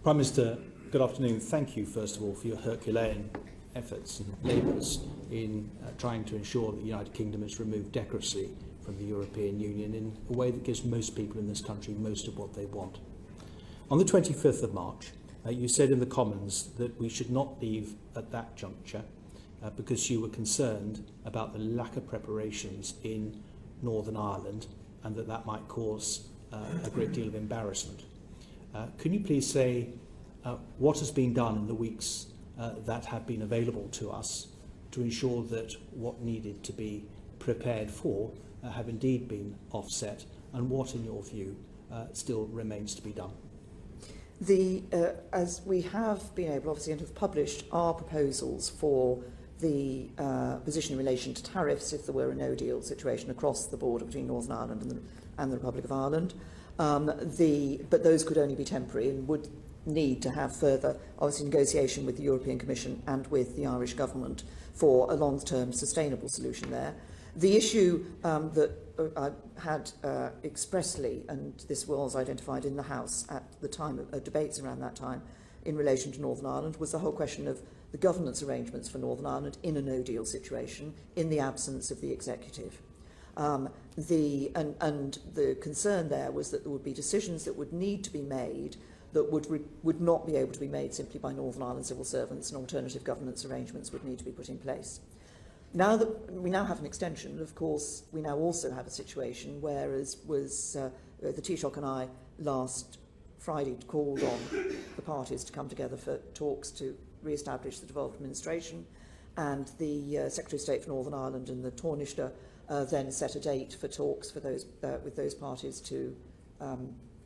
Prime Minister, good afternoon. Thank you, first of all, for your Herculean efforts and labours in trying to ensure that the United Kingdom has removed decorously from the European Union in a way that gives most people in this country most of what they want. On the 25th of March, you said in the Commons that we should not leave at that juncture because you were concerned about the lack of preparations in Northern Ireland and that might cause a great deal of embarrassment. Can you please say what has been done in the weeks that have been available to us to ensure that what needed to be prepared for have indeed been offset, and what, in your view, still remains to be done? As we have been able, obviously, and have published our proposals for the position in relation to tariffs if there were a no-deal situation across the border between Northern Ireland and the Republic of Ireland. But those could only be temporary and would need to have further, obviously, negotiation with the European Commission and with the Irish Government for a long-term sustainable solution there. The issue that I had expressly, and this was identified in the House at the time of debates around that time in relation to Northern Ireland, was the whole question of the governance arrangements for Northern Ireland in a no-deal situation in the absence of the executive. The concern there was that there would be decisions that would need to be made that would not be able to be made simply by Northern Ireland civil servants, and alternative governance arrangements would need to be put in place. Now that we now have an extension, of course, we now also have a situation where, as was the Taoiseach and I last Friday called on the parties to come together for talks to re-establish the devolved administration, and the Secretary of State for Northern Ireland and the Taoiseach then set a date for talks for those with those parties to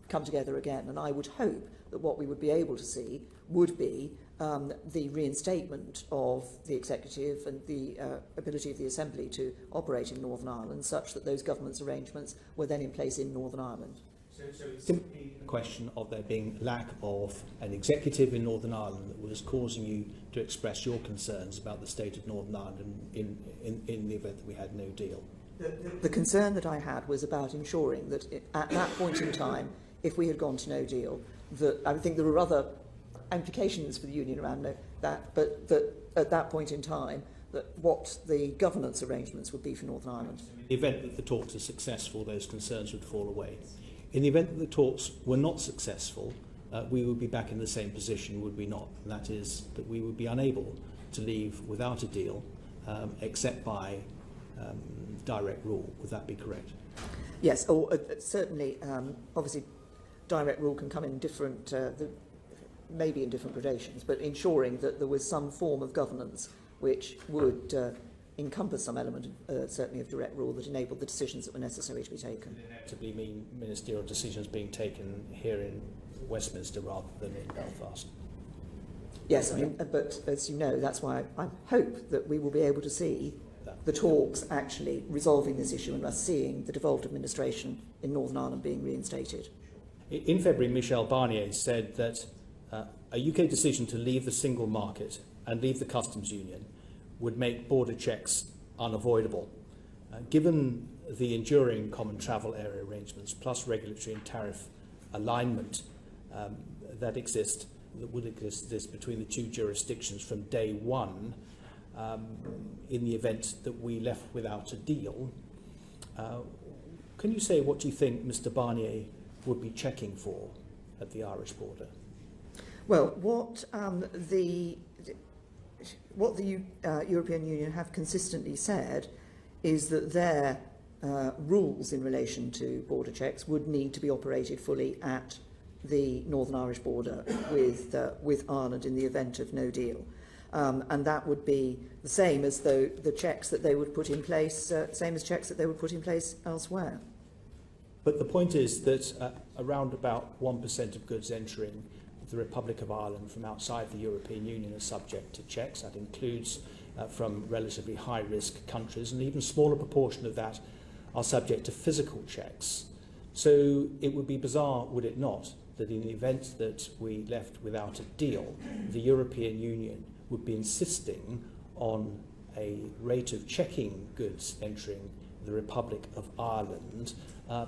come together again. And I would hope that what we would be able to see would be the reinstatement of the executive and the ability of the Assembly to operate in Northern Ireland, such that those government's arrangements were then in place in Northern Ireland. So it's simply a question of there being lack of an executive in Northern Ireland that was causing you to express your concerns about the state of Northern Ireland in the event that we had no deal. The concern that I had was about ensuring that at that point in time, if we had gone to no deal, that I think there were other implications for the union around that, but that at that point in time, that what the governance arrangements would be for Northern Ireland. In the event that the talks are successful, those concerns would fall away. In the event that the talks were not successful, we would be back in the same position, would we not? And that is that we would be unable to leave without a deal, except by direct rule. Would that be correct? Yes, or certainly, obviously, direct rule can come in different, maybe in different gradations, but ensuring that there was some form of governance which would encompass some element, certainly, of direct rule that enabled the decisions that were necessary to be taken. Inevitably mean ministerial decisions being taken here in Westminster rather than in Belfast. Yes, I mean, but as you know, that's why I hope that we will be able to see the talks actually resolving this issue and us seeing the devolved administration in Northern Ireland being reinstated. In February, Michel Barnier said that a UK decision to leave the single market and leave the customs union would make border checks unavoidable. Given the enduring common travel area arrangements plus regulatory and tariff alignment that would exist between the two jurisdictions from day one, in the event that we left without a deal, can you say what you think Mr Barnier would be checking for at the Irish border? Well, what the European Union have consistently said is that their rules in relation to border checks would need to be operated fully at the Northern Irish border with Ireland in the event of no deal. And that would be the same as though the checks that they would put in place, same as checks that they would put in place elsewhere. But the point is that around about 1% of goods entering the Republic of Ireland from outside the European Union are subject to checks. That includes from relatively high-risk countries, and an even smaller proportion of that are subject to physical checks. So it would be bizarre, would it not, that in the event that we left without a deal, the European Union would be insisting on a rate of checking goods entering the Republic of Ireland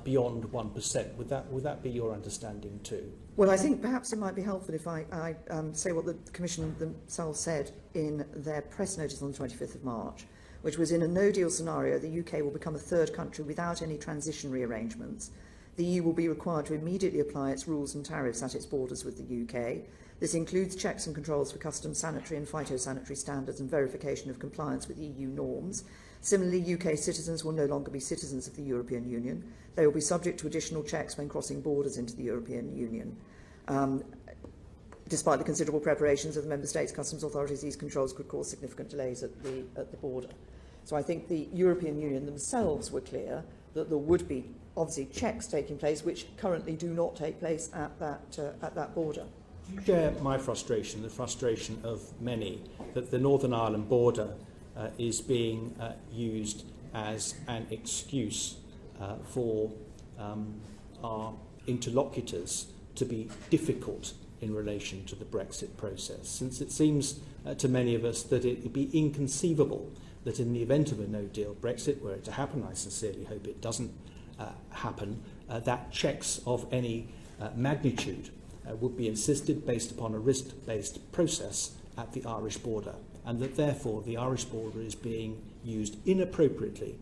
beyond 1%. Would that be your understanding too? Well, I think perhaps it might be helpful if I say what the Commission themselves said in their press notice on the 25th of March, which was, in a no-deal scenario, the UK will become a third country without any transitionary arrangements. The EU will be required to immediately apply its rules and tariffs at its borders with the UK. This includes checks and controls for customs, sanitary and phytosanitary standards and verification of compliance with EU norms. Similarly, UK citizens will no longer be citizens of the European Union. They will be subject to additional checks when crossing borders into the European Union. Despite the considerable preparations of the Member States' customs authorities, these controls could cause significant delays at the border. So I think the European Union themselves were clear that there would be obviously checks taking place which currently do not take place at that border. Do you share my frustration, the frustration of many, that the Northern Ireland border is being used as an excuse for our interlocutors to be difficult in relation to the Brexit process, since it seems to many of us that it would be inconceivable that in the event of a no-deal Brexit, were it to happen, I sincerely hope it doesn't happen, that checks of any magnitude would be insisted based upon a risk-based process at the Irish border, and that therefore the Irish border is being used inappropriately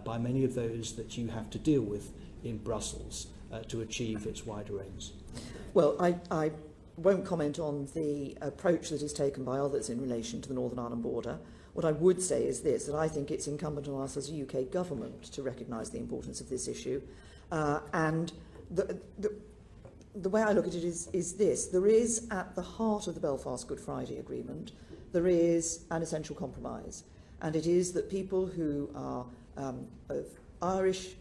by many of those that you have to deal with in Brussels to achieve its wider aims. Well, I won't comment on the approach that is taken by others in relation to the Northern Ireland border. What I would say is this, that I think it's incumbent on us as a UK government to recognise the importance of this issue. And the way I look at it is this. There is, at the heart of the Belfast Good Friday Agreement, there is an essential compromise. And it is that people who are of Irish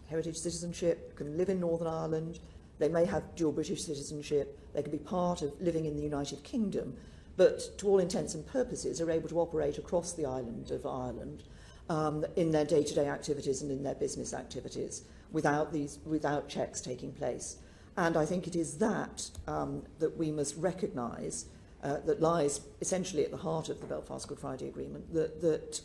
heritage citizenship can live in Northern Ireland. They may have dual British citizenship. They can be part of living in the United Kingdom, but to all intents and purposes are able to operate across the island of Ireland in their day-to-day activities and in their business activities without checks taking place. And I think it is that that we must recognise that lies essentially at the heart of the Belfast Good Friday Agreement, that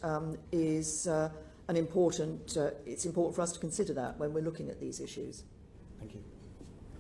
is an important, it's important for us to consider that when we're looking at these issues. Thank you.